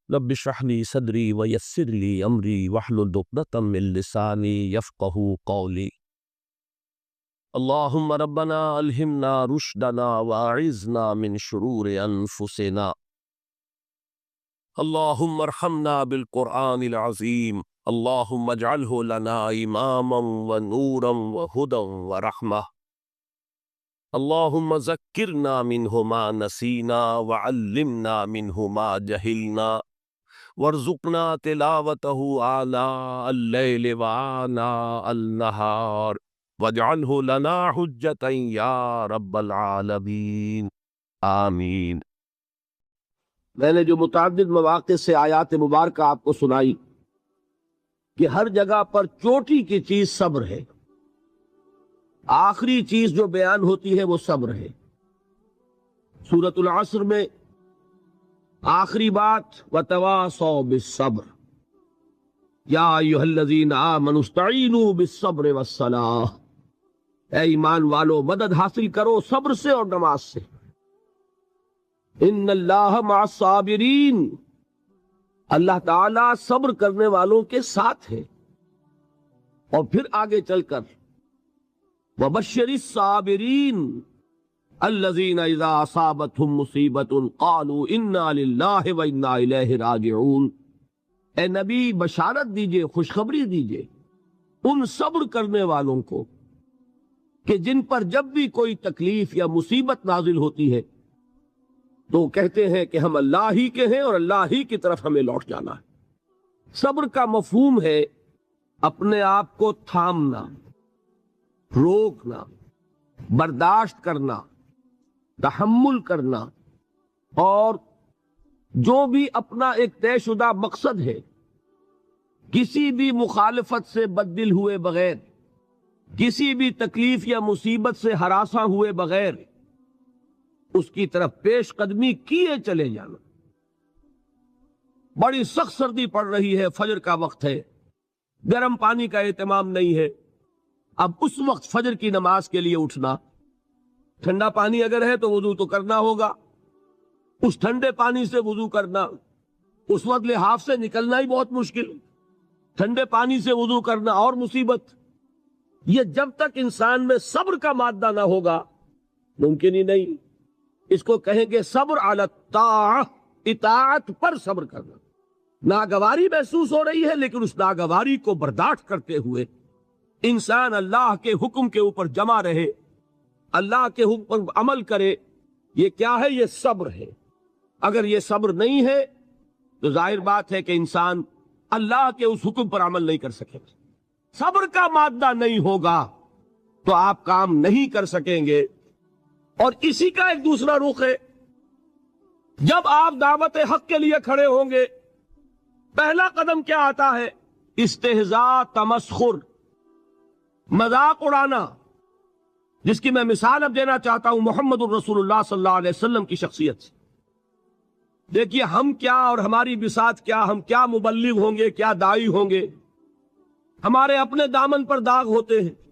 رب اشرح لي صدري ويسر لي امري واحلل عقدة من لساني يفقهوا قولي. اللهم ربنا الهمنا رشدنا واعذنا من شرور انفسنا. اللهم ارحمنا بالقرآن العظيم. اللهم اجعله لنا اماما ونورا وهدى ورحمة. اللهم ذكرنا منه ما نسينا وعلمنا منه ما جهلنا وارزقنا تلاوته آناء الليل وآناء النهار واجعله لنا حجة یا رب العالمین آمین۔ میں نے جو متعدد مواقع سے آیات مبارکہ آپ کو سنائی کہ ہر جگہ پر چوٹی کی چیز صبر ہے، آخری چیز جو بیان ہوتی ہے وہ صبر ہے۔ سورۃ العصر میں آخری بات وَتَوَاصَوْا بِالصَّبْرِ یا ایھا الذین آمنوا استعینوا بالصبر والصلاۃ، اے ایمان والو مدد حاصل کرو صبر سے اور نماز سے۔ ان اللہ مع الصابرین، اللہ تعالیٰ صبر کرنے والوں کے ساتھ ہے۔ اور پھر آگے چل کر وَبَشِّرِ الصَّابِرِينَ الَّذِينَ إِذَا أَصَابَتْهُمْ مُصِيبَةٌ قَالُوا إِنَّا لِلَّهِ وَإِنَّا إِلَيْهِ راجعون، اے نبی بشارت دیجئے، خوشخبری دیجئے ان صبر کرنے والوں کو کہ جن پر جب بھی کوئی تکلیف یا مصیبت نازل ہوتی ہے تو کہتے ہیں کہ ہم اللہ ہی کے ہیں اور اللہ ہی کی طرف ہمیں لوٹ جانا ہے۔ صبر کا مفہوم ہے اپنے آپ کو تھامنا، روکنا، برداشت کرنا، تحمل کرنا، اور جو بھی اپنا ایک طے شدہ مقصد ہے کسی بھی مخالفت سے بددل ہوئے بغیر، کسی بھی تکلیف یا مصیبت سے ہراساں ہوئے بغیر اس کی طرف پیش قدمی کیے چلے جانا۔ بڑی سخت سردی پڑ رہی ہے، فجر کا وقت ہے، گرم پانی کا اہتمام نہیں ہے، اب اس وقت فجر کی نماز کے لیے اٹھنا، ٹھنڈا پانی اگر ہے تو وضو تو کرنا ہوگا، اس ٹھنڈے پانی سے وضو کرنا، اس وقت لحاف سے نکلنا ہی بہت مشکل، ٹھنڈے پانی سے وضو کرنا اور مصیبت۔ یہ جب تک انسان میں صبر کا مادہ نہ ہوگا ممکن ہی نہیں۔ اس کو کہیں گے صبر علی الطاعہ، اطاعت پر صبر کرنا۔ ناگواری محسوس ہو رہی ہے لیکن اس ناگواری کو برداشت کرتے ہوئے انسان اللہ کے حکم کے اوپر جمع رہے، اللہ کے حکم پر عمل کرے۔ یہ کیا ہے؟ یہ صبر ہے۔ اگر یہ صبر نہیں ہے تو ظاہر بات ہے کہ انسان اللہ کے اس حکم پر عمل نہیں کر سکے گا۔ صبر کا مادہ نہیں ہوگا تو آپ کام نہیں کر سکیں گے۔ اور اسی کا ایک دوسرا رخ ہے، جب آپ دعوت حق کے لیے کھڑے ہوں گے پہلا قدم کیا آتا ہے؟ استہزاء، تمسخر، مذاق اڑانا، جس کی میں مثال اب دینا چاہتا ہوں محمد الرسول اللہ صلی اللہ علیہ وسلم کی شخصیت سے۔ دیکھیے ہم کیا اور ہماری بساط کیا، ہم کیا مبلغ ہوں گے، کیا داعی ہوں گے، ہمارے اپنے دامن پر داغ ہوتے ہیں،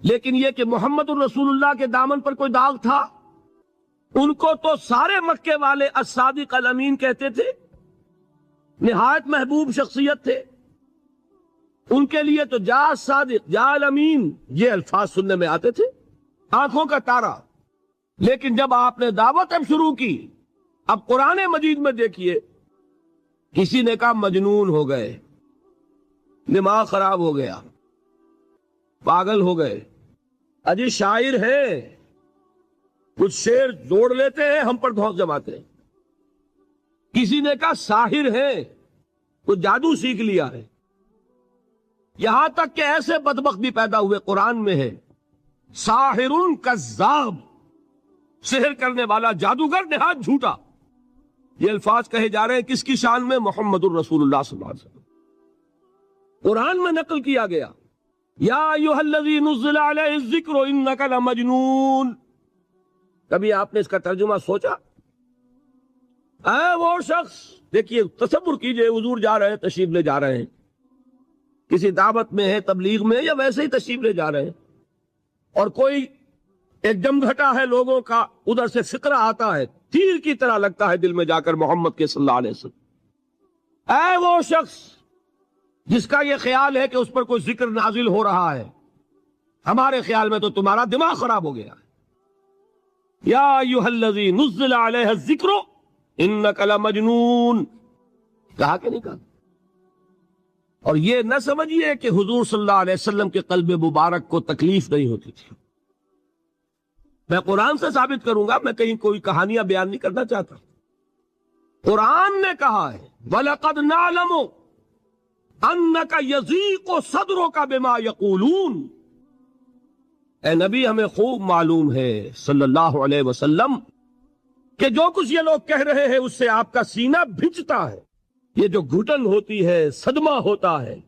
لیکن یہ کہ محمد الرسول اللہ کے دامن پر کوئی داغ تھا؟ ان کو تو سارے مکے والے الصادق الامین کہتے تھے، نہایت محبوب شخصیت تھے، ان کے لیے تو جا صادق، جا الامین، یہ الفاظ سننے میں آتے تھے، آنکھوں کا تارا۔ لیکن جب آپ نے دعوت اب شروع کی، اب قرآن مجید میں دیکھیے کسی نے کہا مجنون ہو گئے، دماغ خراب ہو گیا، پاگل ہو گئے، اجی شاعر ہے، کچھ شعر جوڑ لیتے ہیں ہم پر دھوس جماتے ہیں۔ کسی نے کہا ساحر ہے، کچھ جادو سیکھ لیا ہے۔ یہاں تک کہ ایسے بدبخت بھی پیدا ہوئے، قرآن میں ہے ساحر کذاب، سحر کرنے والا جادوگر نہایت جھوٹا۔ یہ الفاظ کہے جا رہے ہیں کس کی شان میں؟ محمد الرسول اللہ صلی اللہ علیہ وسلم۔ قرآن میں نقل کیا گیا یا ایھا الذی نزل علیہ الذکر انک لمجنون۔ کبھی آپ نے اس کا ترجمہ سوچا؟ اے وہ شخص، دیکھیے تصور کیجئے حضور جا رہے ہیں، تشریف لے جا رہے ہیں، کسی دعوت میں ہے، تبلیغ میں، یا ویسے ہی تشریف لے جا رہے ہیں، اور کوئی ایک جمگھٹا ہے لوگوں کا، ادھر سے فقرہ آتا ہے، تیر کی طرح لگتا ہے دل میں جا کر محمد کے صلی اللہ علیہ وسلم۔ اے وہ شخص جس کا یہ خیال ہے کہ اس پر کوئی ذکر نازل ہو رہا ہے، ہمارے خیال میں تو تمہارا دماغ خراب ہو گیا ہے۔ یا ایھا الذی نزل علیہ الذکر انک لمجنون، کہا کہ نہیں کہا؟ اور یہ نہ سمجھیے کہ حضور صلی اللہ علیہ وسلم کے قلب مبارک کو تکلیف نہیں ہوتی تھی۔ میں قرآن سے ثابت کروں گا، میں کہیں کوئی کہانیاں بیان نہیں کرنا چاہتا۔ قرآن نے کہا ہے وَلَقَدْ نَعْلَمُ أَنَّكَ يَضِيقُ صَدْرُكَ بِمَا يَقُولُونَ، اے نبی ہمیں خوب معلوم ہے صلی اللہ علیہ وسلم کہ جو کچھ یہ لوگ کہہ رہے ہیں اس سے آپ کا سینہ بھنجتا ہے، یہ جو گھٹن ہوتی ہے، صدمہ ہوتا ہے۔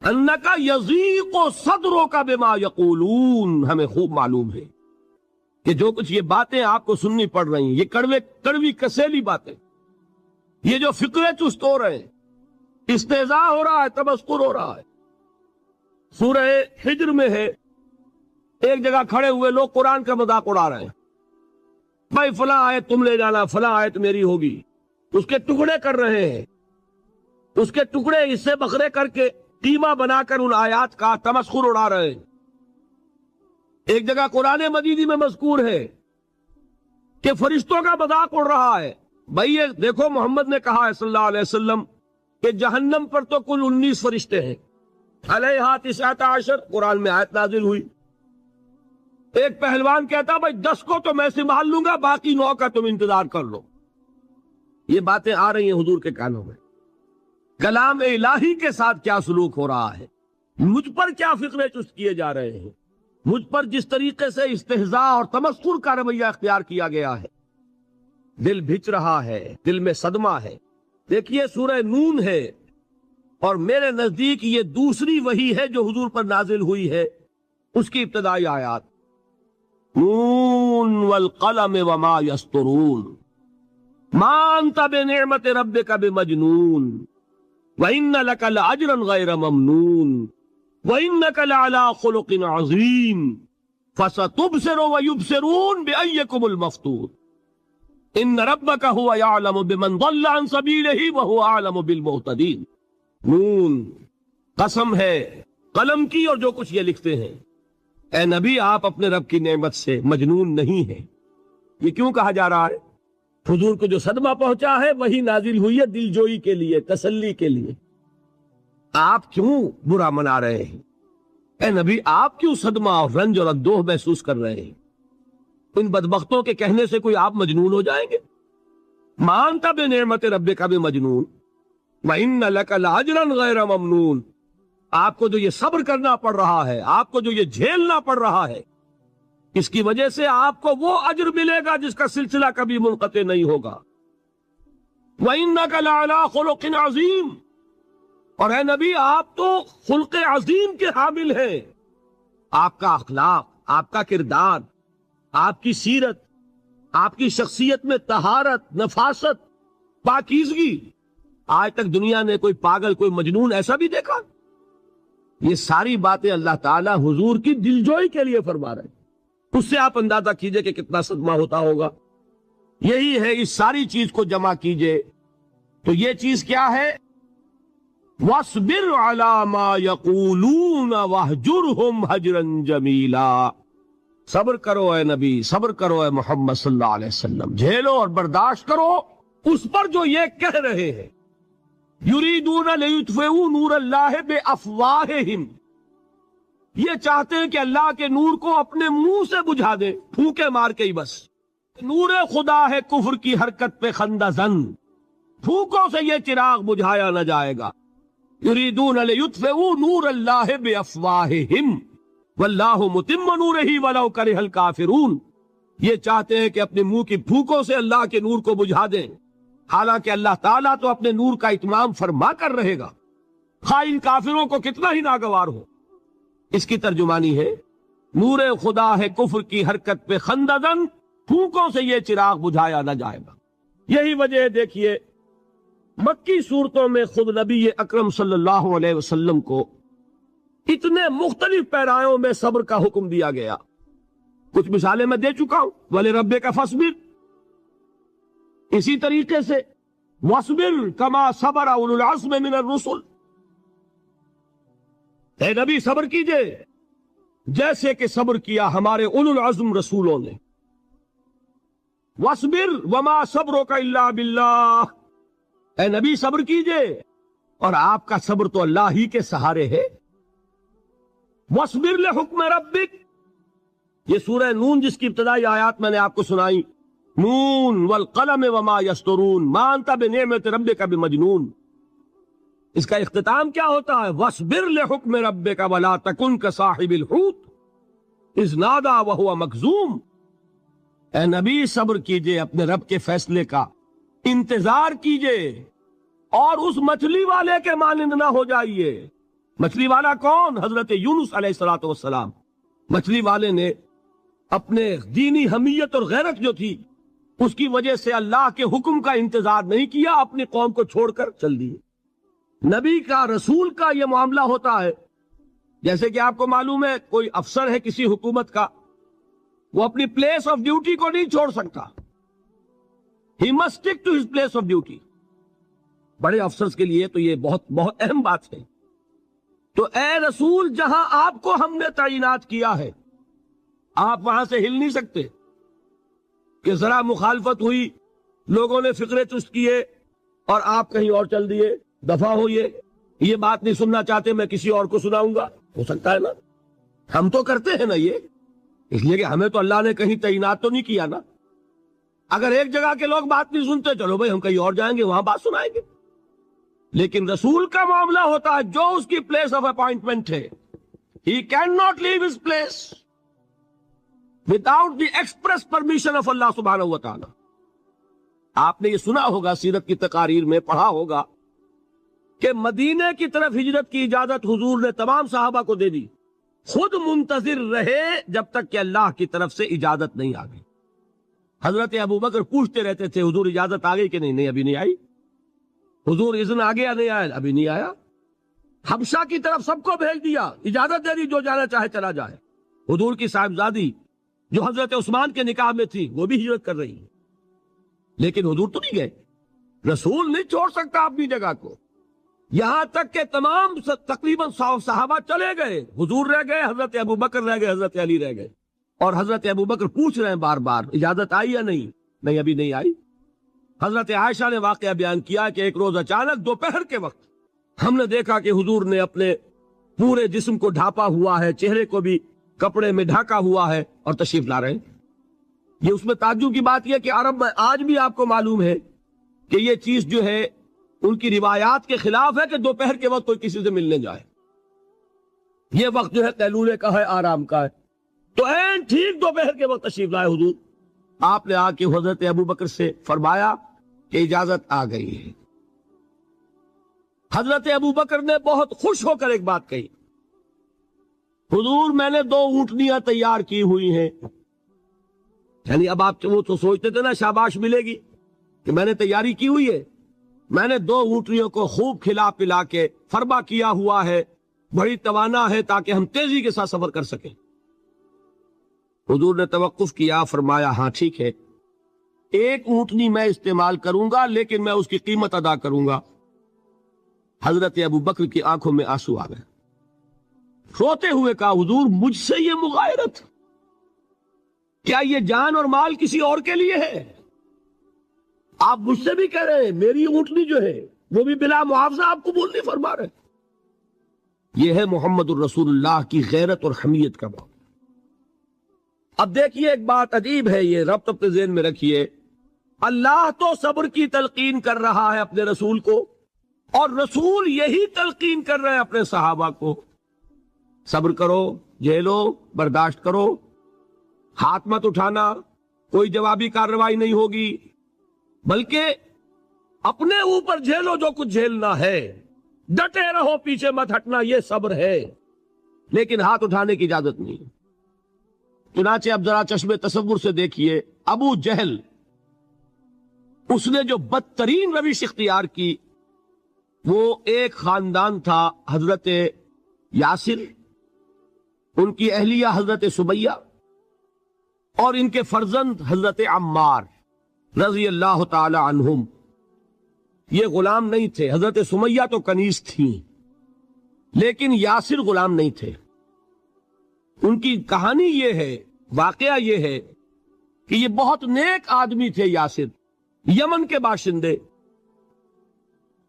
أَنَّكَ يَضِيقُ صَدْرُكَ بِمَا يَقُولُونَ، ہمیں خوب معلوم ہے کہ جو کچھ یہ باتیں آپ کو سننی پڑ رہی ہیں، یہ کڑوی کسیلی باتیں، یہ جو فقرے چست ہو رہے ہیں، استہزاء ہو رہا ہے، تمسخر ہو رہا ہے۔ سورہ ہجر میں ہے، ایک جگہ کھڑے ہوئے لوگ قرآن کا مذاق اڑا رہے ہیں، بھائی فلاں آیت تم لے جانا، فلاں آیت میری ہوگی، اس کے ٹکڑے کر رہے ہیں، اس کے ٹکڑے حصے بکھرے کر کے قیمہ بنا کر ان آیات کا تمسخر اڑا رہے ہیں۔ ایک جگہ قرآن مجید میں مذکور ہے کہ فرشتوں کا مذاق اڑ رہا ہے، بھائی یہ دیکھو محمد نے کہا ہے صلی اللہ علیہ وسلم کہ جہنم پر تو کل 19 فرشتے ہیں، علیہا 19 قرآن میں آیت نازل ہوئی۔ ایک پہلوان کہتا بھائی 10 کو تو میں سنبھال لوں گا، باقی 9 کا تم انتظار کر لو۔ یہ باتیں آ رہی ہیں حضور کے کانوں میں، کلام الہی کے ساتھ کیا سلوک ہو رہا ہے، مجھ پر کیا فقرے چست کیے جا رہے ہیں، مجھ پر جس طریقے سے استہزاء اور تمسخر کا رویہ اختیار کیا گیا ہے، دل بھچ رہا ہے، دل میں صدمہ ہے۔ دیکھیے سورہ نون ہے، اور میرے نزدیک یہ دوسری وحی ہے جو حضور پر نازل ہوئی ہے، اس کی ابتدائی آیات، نون والقلم وما یسطرون ما انت بنعمت ربک بمجنون وَإِنَّ لَكَ لَأَجْرًا غَيْرَ مَمْنُونٍ وَإِنَّكَ لَعَلَىٰ خُلُقٍ عَظِيمٍ فَسَتُبْصِرُ وَيُبْصِرُونَ بِأَيِّكُمُ الْمَفْتُونُ إِنَّ رَبَّكَ هُوَ يَعْلَمُ بِمَنْ ضَلَّ عَنْ سَبِيلِهِ وَهُوَ أَعْلَمُ بِالْمُهْتَدِينَ۔ نون، قسم ہے قلم کی اور جو کچھ یہ لکھتے ہیں۔ اے نبی آپ اپنے رب کی نعمت سے مجنون نہیں ہیں۔ یہ کیوں کہا جا رہا ہے؟ حضور کو جو صدمہ پہنچا ہے وہی نازل ہوئی ہے دل جوئی کے لیے، تسلی کے لیے۔ آپ کیوں برا منا رہے ہیں؟ اے نبی آپ کیوں صدمہ اور رنج اور اندوہ محسوس کر رہے ہیں؟ ان بدبختوں کے کہنے سے کوئی آپ مجنون ہو جائیں گے؟ مانتا بے نعمت رب کا بھی مجنون وَإِنَّ لَكَ لَأَجْرًا غَيْرَ مَمْنُونٍ، آپ کو جو یہ صبر کرنا پڑ رہا ہے، آپ کو جو یہ جھیلنا پڑ رہا ہے، اس کی وجہ سے آپ کو وہ اجر ملے گا جس کا سلسلہ کبھی منقطع نہیں ہوگا۔ وَإِنَّكَ لَعَلَىٰ خُلُقٍ عَظِيمٍ، اور اے نبی آپ تو خلق عظیم کے حامل ہیں۔ آپ کا اخلاق، آپ کا کردار، آپ کی سیرت، آپ کی شخصیت میں طہارت، نفاست، پاکیزگی، آج تک دنیا نے کوئی پاگل، کوئی مجنون ایسا بھی دیکھا؟ یہ ساری باتیں اللہ تعالیٰ حضور کی دلجوئی کے لیے فرما رہے ہیں۔ اس سے آپ اندازہ کیجئے کہ کتنا صدمہ ہوتا ہوگا۔ یہی ہے، اس ساری چیز کو جمع کیجئے تو یہ چیز کیا ہے؟ وَاصْبِرْ عَلَىٰ مَا يَقُولُونَ وَاهْجُرْهُمْ هَجْرًا جَمِيلًا، صبر کرو اے نبی، صبر کرو اے محمد صلی اللہ علیہ وسلم، جھیلو اور برداشت کرو اس پر جو یہ کہہ رہے ہیں۔ یریدون لیطفئوا نور اللہ بافواہہم، یہ چاہتے ہیں کہ اللہ کے نور کو اپنے منہ سے بجھا دیں، پھونکے مار کے ہی بس۔ نور خدا ہے کفر کی حرکت پہ خندہ زن، پھونکوں سے یہ چراغ بجھایا نہ جائے گا۔ یریدون لیطفئوا نور اللہ بافواہہم واللہ متم نورہ ولو کرہ الکافرون، یہ چاہتے ہیں کہ اپنے منہ کی پھونکوں سے اللہ کے نور کو بجھا دیں، حالانکہ اللہ تعالیٰ تو اپنے نور کا اتمام فرما کر رہے گا، خواہ ان کافروں کو کتنا ہی ناگوار ہو۔ اس کی ترجمانی ہے نور خدا ہے کفر کی حرکت پہ خنددن، پھونکوں سے یہ چراغ بجھایا نہ جائے گا۔ یہی وجہ ہے، دیکھیے مکی صورتوں میں خود نبی اکرم صلی اللہ علیہ وسلم کو اتنے مختلف پیرایوں میں صبر کا حکم دیا گیا۔ کچھ مثالیں میں دے چکا ہوں، وَلِرَبِّكَ فَاصْبِرْ، اسی طریقے سے وَاصْبِرْ كَمَا صَبَرَ أُولُو الْعَزْمِ مِنَ الرُّسُلِ، اے نبی صبر کیجئے جیسے کہ صبر کیا ہمارے اولو العزم رسولوں نے۔ وَاصْبِرْ وَمَا صَبْرُكَ إِلَّا بِاللَّهِ، اے نبی صبر کیجئے اور آپ کا صبر تو اللہ ہی کے سہارے ہے۔ وَاصْبِرْ لِحُکْمِ رَبِّكَ، یہ سورہ نون جس کی ابتدائی آیات میں نے آپ کو سنائی، نون والقلم وما یسطرون ما انت بنعمت ربک بمجنون، اس کا اختتام کیا ہوتا ہے؟ وَاصْبِرْ لِحُکْمِ رَبِّكَ وَلَا تَكُنْ كَصَاحِبِ الْحُوتِ إِذْ نَادَىٰ وَهُوَ مَكْظُومٌ، اے نبی صبر کیجئے اپنے رب کے فیصلے کا، انتظار کیجئے اور اس مچھلی والے کے مانند نہ ہو جائیے۔ مچھلی والا کون؟ حضرت یونس علیہ السلام۔ مچھلی والے نے اپنے دینی حمیت اور غیرت جو تھی اس کی وجہ سے اللہ کے حکم کا انتظار نہیں کیا، اپنی قوم کو چھوڑ کر چل دیے۔ نبی کا، رسول کا یہ معاملہ ہوتا ہے، جیسے کہ آپ کو معلوم ہے کوئی افسر ہے کسی حکومت کا، وہ اپنی پلیس آف ڈیوٹی کو نہیں چھوڑ سکتا، he must stick to his place of duty. بڑے افسرز کے لیے تو یہ بہت بہت اہم بات ہے۔ تو اے رسول، جہاں آپ کو ہم نے تعینات کیا ہے آپ وہاں سے ہل نہیں سکتے کہ ذرا مخالفت ہوئی، لوگوں نے فکرے چست کیے اور آپ کہیں اور چل دیے، دفعہ ہو، یہ بات نہیں سننا چاہتے، میں کسی اور کو سناؤں گا، ہو سکتا ہے نا؟ ہم تو کرتے ہیں نا یہ، اس لیے کہ ہمیں تو اللہ نے کہیں تعینات تو نہیں کیا نا۔ اگر ایک جگہ کے لوگ بات نہیں سنتے، چلو بھائی ہم کہیں اور جائیں گے، وہاں بات سنائیں گے۔ لیکن رسول کا معاملہ ہوتا ہے جو اس کی پلیس آف اپائنٹمنٹ ہے، he cannot leave his place without the express permission of Allah سبحانہ و تعالی۔ آپ نے یہ سنا ہوگا، سیرت کی تقاریر میں پڑھا ہوگا کہ مدینے کی طرف ہجرت کی اجازت حضور نے تمام صحابہ کو دے دی، خود منتظر رہے جب تک کہ اللہ کی طرف سے اجازت نہیں آ گئی۔ حضرت ابوبکر پوچھتے رہتے تھے حضور اجازت آ گئی کہ نہیں؟ نہیں ابھی نہیں آئی۔ حضور اذن آ گیا؟ نہیں آیا، ابھی نہیں آیا۔ حبشہ کی طرف سب کو بھیج دیا، اجازت دے دی جو جانا چاہے چلا جائے۔ حضور کی صاحبزادی جو حضرت عثمان کے نکاح میں تھی وہ بھی ہجرت کر رہی ہیں، لیکن حضور تو نہیں گئے۔ رسول نہیں چھوڑ سکتا اپنی جگہ کو، یہاں تک کہ تمام تقریباً 100 صحابہ چلے گئے، حضور رہ گئے، حضرت ابوبکر رہ گئے، حضرت علی رہ گئے، اور حضرت ابوبکر پوچھ رہے ہیں بار بار اجازت آئی یا نہیں؟ نہیں ابھی نہیں آئی۔ حضرت عائشہ نے واقعہ بیان کیا کہ ایک روز اچانک دوپہر کے وقت ہم نے دیکھا کہ حضور نے اپنے پورے جسم کو ڈھانپا ہوا ہے، چہرے کو بھی کپڑے میں ڈھانکا ہوا ہے اور تشریف لا رہے ہیں۔ یہ اس میں تعجب کی بات یہ کہ عرب میں آج بھی آپ کو معلوم ہے کہ یہ چیز جو ہے ان کی روایات کے خلاف ہے کہ دوپہر کے وقت کوئی کسی سے ملنے جائے۔ یہ وقت جو ہے قیلولے کا ہے، آرام کا ہے۔ تو این ٹھیک دوپہر کے وقت تشریف لائے حضور، آپ نے آ کے حضرت ابوبکر سے فرمایا کہ اجازت آ گئی ہے۔ حضرت ابوبکر نے بہت خوش ہو کر ایک بات کہی، حضور میں نے 2 اونٹنیاں تیار کی ہوئی ہیں۔ یعنی اب آپ وہ تو سوچتے تھے نا شاباش ملے گی کہ میں نے تیاری کی ہوئی ہے، میں نے 2 اونٹنیوں کو خوب کھلا پلا کے فربا کیا ہوا ہے، بڑی توانا ہے تاکہ ہم تیزی کے ساتھ سفر کر سکیں۔ حضور نے توقف کیا، فرمایا ہاں ٹھیک ہے، 1 اونٹنی میں استعمال کروں گا لیکن میں اس کی قیمت ادا کروں گا۔ حضرت ابوبکر کی آنکھوں میں آنسو آ گئے، روتے ہوئے کہا حضور مجھ سے یہ مغایرت، کیا یہ جان اور مال کسی اور کے لیے ہے؟ آپ مجھ سے بھی کہہ رہے ہیں میری اونٹنی جو ہے وہ بھی بلا معاوضہ آپ قبول نہیں فرما رہے۔ یہ ہے محمد الرسول اللہ کی غیرت اور حمیت کا بات۔ اب دیکھیے ایک بات عجیب ہے، یہ ربط اپنے ذہن میں رکھیے، اللہ تو صبر کی تلقین کر رہا ہے اپنے رسول کو، اور رسول یہی تلقین کر رہے ہیں اپنے صحابہ کو، صبر کرو، جھیلو، برداشت کرو، ہاتھ مت اٹھانا، کوئی جوابی کارروائی نہیں ہوگی، بلکہ اپنے اوپر جھیلو جو کچھ جھیلنا ہے، ڈٹے رہو، پیچھے مت ہٹنا، یہ صبر ہے، لیکن ہاتھ اٹھانے کی اجازت نہیں۔ چنانچہ اب ذرا چشم تصور سے دیکھیے، ابو جہل اس نے جو بدترین روش اختیار کی، وہ ایک خاندان تھا حضرت یاسر، ان کی اہلیہ حضرت سمیہ، اور ان کے فرزند حضرت عمار رضی اللہ تعالی عنہم۔ یہ غلام نہیں تھے. حضرت سمیہ تو کنیز تھیں لیکن یاسر غلام نہیں تھے. ان کی کہانی یہ ہے، واقعہ یہ ہے کہ یہ بہت نیک آدمی تھے. یاسر یمن کے باشندے.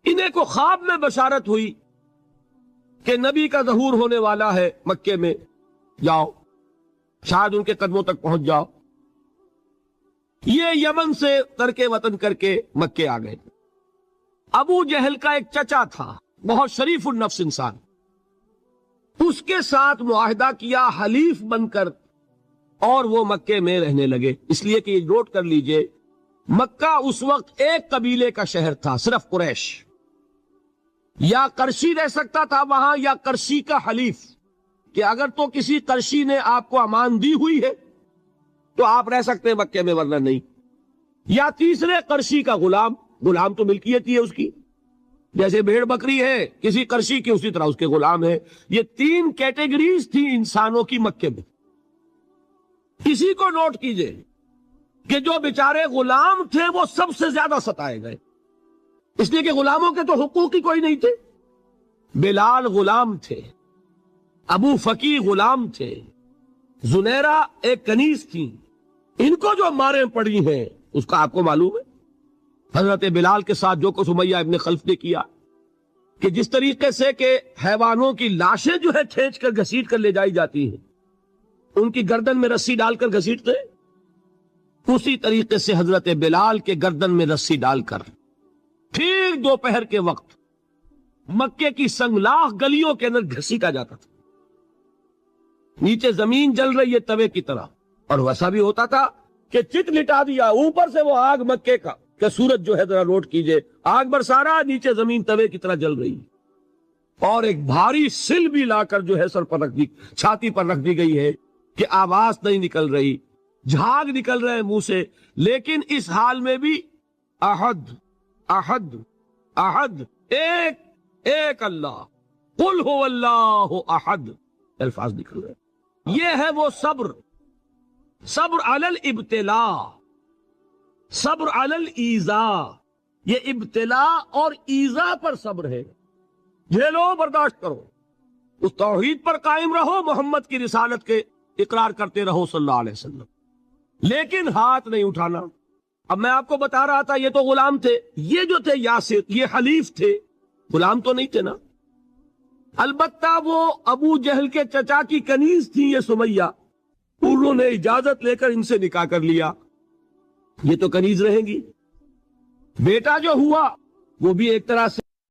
انہیں کو خواب میں بشارت ہوئی کہ نبی کا ظہور ہونے والا ہے مکے میں، جاؤ شاید ان کے قدموں تک پہنچ جاؤ. یہ یمن سے ترک وطن کر کے مکے آ گئے. ابو جہل کا ایک چچا تھا، بہت شریف النفس انسان، اس کے ساتھ معاہدہ کیا حلیف بن کر، اور وہ مکے میں رہنے لگے. اس لیے کہ یہ نوٹ کر لیجئے، مکہ اس وقت ایک قبیلے کا شہر تھا، صرف قریش. یا قرشی رہ سکتا تھا وہاں، یا قرشی کا حلیف، کہ اگر تو کسی قرشی نے آپ کو امان دی ہوئی ہے تو آپ رہ سکتے ہیں مکے میں، ورنہ نہیں. یا تیسرے قرشی کا غلام. غلام تو ملکیت ہی ہے اس کی، جیسے بھیڑ بکری ہے کسی قرشی کی، اسی طرح اس کے غلام ہے. یہ 3 کیٹیگریز تھی انسانوں کی مکے میں. اسی کو نوٹ کیجئے کہ جو بیچارے غلام تھے وہ سب سے زیادہ ستائے گئے، اس لیے کہ غلاموں کے تو حقوق ہی کوئی نہیں تھے. بلال غلام تھے، ابو فقی غلام تھے، زنیرہ ایک کنیز تھی. ان کو جو ماریں پڑی ہیں اس کا آپ کو معلوم ہے. حضرت بلال کے ساتھ جو کو سمیہ ابن خلف نے کیا، کہ جس طریقے سے کہ حیوانوں کی لاشیں جو ہے کھینچ کر گھسیٹ کر لے جائی جاتی ہیں، ان کی گردن میں رسی ڈال کر گھسیٹتے، اسی طریقے سے حضرت بلال کے گردن میں رسی ڈال کر ٹھیک دوپہر کے وقت مکے کی سنگلاخ گلیوں کے اندر گھسیٹا جاتا تھا. نیچے زمین جل رہی ہے توے کی طرح، اور ویسا بھی ہوتا تھا کہ چت لٹا دیا، اوپر سے وہ آگ مکے کا کہ سورج جو ہے ذرا نوٹ کیجئے، آگ برسا رہا، نیچے زمین توے کی طرح جل رہی، اور ایک بھاری سل بھی لا کر جو ہے سر پر رکھ دی، چھاتی پر رکھ دی گئی ہے کہ آواز نہیں نکل رہی، جھاگ نکل رہے ہیں منہ سے. لیکن اس حال میں بھی احد احد احد، ایک ایک اللہ، قل هو اللہ احد، الفاظ نکل رہے. یہ ہے وہ صبر، صبر علی الابتلاء، صبر علی الایذاء. یہ ابتلاء اور ایذاء پر صبر ہے. جھیلو، برداشت کرو، اس توحید پر قائم رہو، محمد کی رسالت کے اقرار کرتے رہو صلی اللہ علیہ وسلم، لیکن ہاتھ نہیں اٹھانا. اب میں آپ کو بتا رہا تھا یہ تو غلام تھے، یہ جو تھے یاسر یہ حلیف تھے، غلام تو نہیں تھے نا. البتہ وہ ابو جہل کے چچا کی کنیز تھی یہ سمیہ، انہوں نے اجازت لے کر ان سے نکاح کر لیا. یہ تو کنیز رہیں گی. بیٹا جو ہوا وہ بھی ایک طرح سے